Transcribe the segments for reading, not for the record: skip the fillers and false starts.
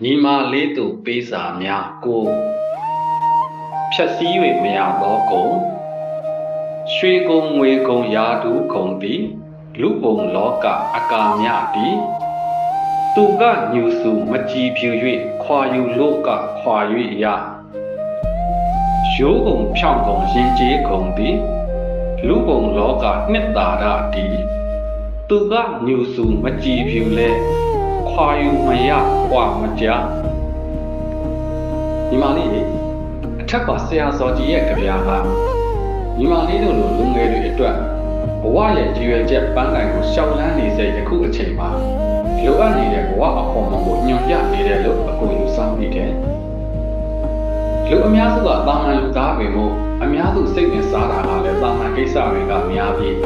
ညီမလေးသူပေးစာများကိုဖြတ်စည်း၍မရသောကုန်ရွှေကုံငွေကုံရာထူးကုံသည်လူပုံလောကအကာမြသည်သူကညူစုမကြည်ဖြူ၍ခွာယူလို့ကခွာ၍ရရိုးကုံဖြောင်းကုံရင်ကျေးကုံသည်လူပုံလောကနှစ်သာရသည်သူကညူစုမကြည်ဖြူလဲခွာယူမရခွာမကြညီမလေးအထက်ပါဆရာစောကြီးရဲ့ကြပြာကညီမလေးတို့လိုလူငယ်တွေအတွက်ဘဝရဲ့ကြည်ရွယ်ချက်ပန်းတိုင်ကိုရှောက်လန်းနေစေယခုအချိန်မှာလိုအပ်နေတဲ့ဘဝအခေါ်အမကိုညွှန်ပြနေတယ်လို့အကိုယူဆမိတယ်လူအများစုကတာမန်လူသားတွေမို့အများစုစိတ်ဝင်စားတာကလည်းတာမန်ကိစ္စတွေကများပြီး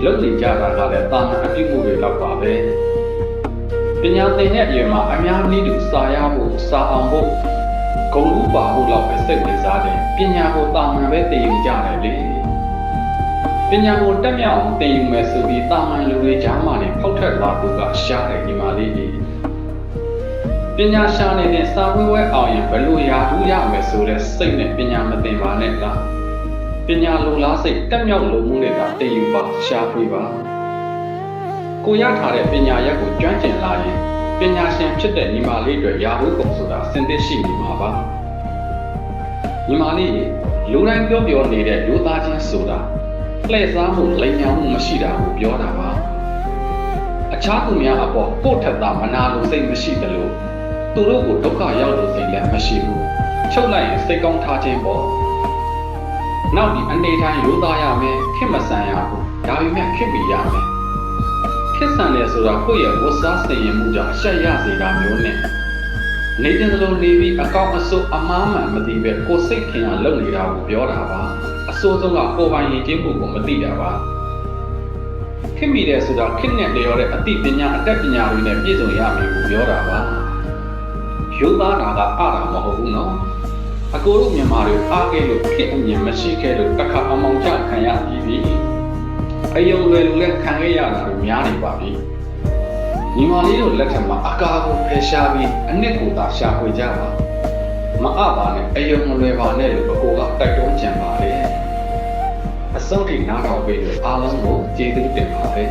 လုပ်နေကြတာကလည်းတာမန်အပြုမှုတွေလောက်ပါပဲပညာသင်တဲ့အရွယ်မှာအများနည်းတူစာရဖို့စာအောင်ဖို့ဂုဏ်ဥပါဖို့လောက်ပဲစိတ်ဝင်စားတယ်ပညာကိုတာမန်ပဲသင်ယူကြတယ်လေပညာကိုတက်မြောက်အောင်သင်ယူမယ်ဆိုပြီးတာမန်လူတွေကြားမှာနေဖောက်ထွက်လာဖို့ကရှားတယ်ညီမလေးကြီးပညာရှာနေတဲ့စာဝဲဝဲအောင်ရင်ဘယ်လိုရာထူးရမယ်ဆိုတဲ့စိတ်နဲ့ပညာမသင်ပါနဲ့လားပညာလိုလားစိတ်တက်မြောက်လိုမှုတွေကသင်ယူပါရှားဖွေးပါကိုရထားတဲ့ပညာရက်ကိုကျွမ်းကျင်လာရင်ပညာရှင်ဖြစ်တဲ့ညီမလေးတွေရာထူးကုန်ဆိုတာစင်သစ်ရှိနေမှာပါညီမလေးလူတိုင်းပြောနေတဲ့လူသားချင်းဆိုတာလှည့်စားမှုလိမ်ညာမှုမရှိတာကိုပြောတာပါအခြားသူများအပေါ်ပို့ထက်တာမနာလိုစိတ်မရှိသလိုသူတို့ကိုဒုက္ခရောက်လို့စိတ်လည်းမရှိဘူးချုပ်လိုက်ရင်စိတ်ကောင်းထားခြင်းပေါ့နောက်ဒီအနေတိုင်းရိုးသားရမယ်ခင်မဆန်ရဘူးဒါပေမဲ့ခင်ပြီးရမယ်ခင်ဆန်တယ်ဆိုတာကိုယ့်ရဲ့ဝတ်စားစင်ရင်မှုကြောင့်ရှက်ရစေတာမျိုးနဲ့နေတဲ့လိုနေပြီးအကောင့်အစိုးအမားမှန်မသိပဲကိုယ်စိတ်ခင်ရလုပ်နေတာကိုပြောတာပါအစိုးဆုံးကကိုယ်ပိုင်ရင်ကျင်းမှုကိုမသိတာပါခင်မိတယ်ဆိုတာခင်နဲ့လျော်တဲ့အသိပညာအတတ်ပညာတွေနဲ့ပြည့်စုံရမယ်ကိုပြောတာပါရိုးသားတာကအားတာမဟုတ်ဘူးနော်အကိုတို့မြန်မာတွေအားခဲ့လို့ခင်အမြင်မရှိခဲ့လို့တစ်ခါအမောင်ချခံရပြီးပြီအယုံလွယ်လူလည်းခံခဲ့ရတာတွေများနေပါပြီညီမလေးတို့လက်ထက်မှာအကာကိုဖယ်ရှားပြီးအနှစ်ကိုသာရှာဖွေကြပါမအပ်ပါနဲ့အယုံမလွယ်ပါနဲ့လို့အကိုကတိုက်တွန်းကြံပါလေအဆုံးထိနားထောင်ပေးလို့အားလုံးကိုကျေးဇူးတင်ပါတယ်